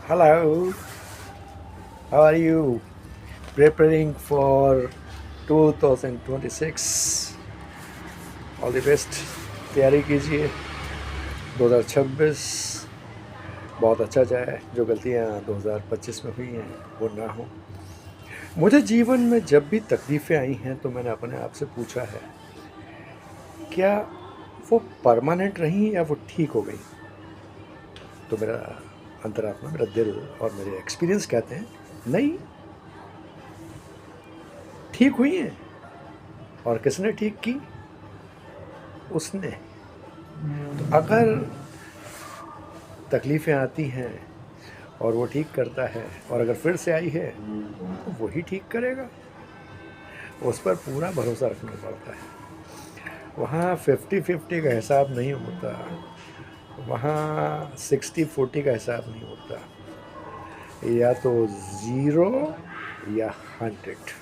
Hello, how are you? Preparing for 2026. All the best. तैयारी कीजिए। 2026 बहुत अच्छा जाए। जो गलतियाँ 2025 में हुई हैं वो ना हो। मुझे जीवन में जब भी तकलीफ़ें आई हैं तो मैंने अपने आप से पूछा है, क्या वो परमानेंट रहीं या वो ठीक हो गई? तो मेरा अंतरात्मा, मेरा दिल और मेरे एक्सपीरियंस कहते हैं नहीं, ठीक हुई हैं। और किसने ठीक की? उसने। तो अगर तकलीफ़ें आती हैं और वो ठीक करता है, और अगर फिर से आई है तो वही ठीक करेगा। उस पर पूरा भरोसा रखना पड़ता है। वहाँ 50-50 का हिसाब नहीं होता, वहाँ 60-40 का हिसाब नहीं होता। या तो 0 या 100।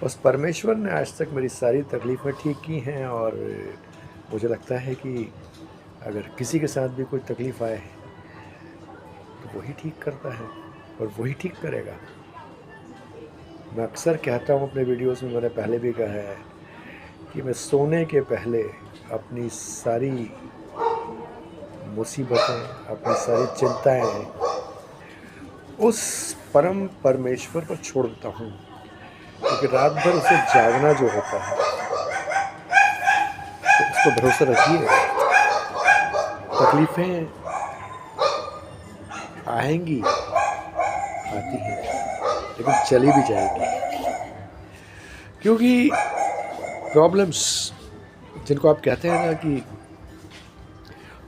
उस परमेश्वर ने आज तक मेरी सारी तकलीफ़ें ठीक की हैं, और मुझे लगता है कि अगर किसी के साथ भी कोई तकलीफ़ आए तो वही ठीक करता है और वही ठीक करेगा। मैं अक्सर कहता हूँ अपने वीडियोस में, मैंने पहले भी कहा है कि मैं सोने के पहले अपनी सारी मुसीबतें, अपनी सारी चिंताएं उस परम परमेश्वर पर छोड़ देता हूँ, क्योंकि रात भर उसे जागना जो होता है, तो उस पर भरोसा रखिए। तकलीफ़ें आएंगी, आती हैं, लेकिन चली भी जाएगी। क्योंकि प्रॉब्लम्स जिनको आप कहते हैं ना कि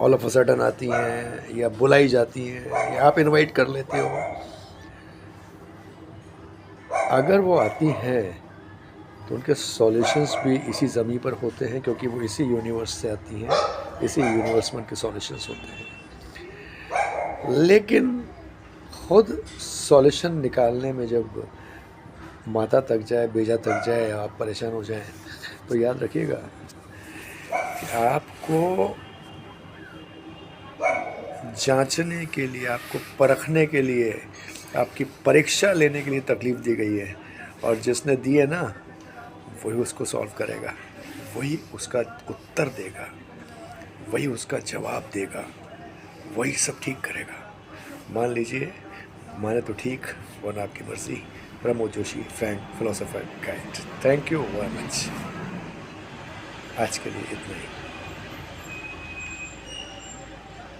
ऑल ऑफ अ सडन आती हैं या बुलाई जाती हैं या आप इनवाइट कर लेते हो, अगर वो आती हैं तो उनके सॉल्यूशंस भी इसी ज़मीन पर होते हैं, क्योंकि वो इसी यूनिवर्स से आती हैं, इसी यूनिवर्स में उनके सॉल्यूशंस होते हैं। लेकिन खुद सॉल्यूशन निकालने में जब माता तक जाए, बेजा तक जाए, आप परेशान हो जाएं, तो याद रखिएगा कि आपको जांचने के लिए, आपको परखने के लिए, आपकी परीक्षा लेने के लिए तकलीफ़ दी गई है, और जिसने दी है ना वही उसको सॉल्व करेगा, वही उसका उत्तर देगा, वही उसका जवाब देगा, वही सब ठीक करेगा। मान लीजिए, माने तो ठीक, वरना आपकी मर्ज़ी। Pramod Joshi, friend, philosopher, guide. Thank you very much. आज के लिए इतना ही।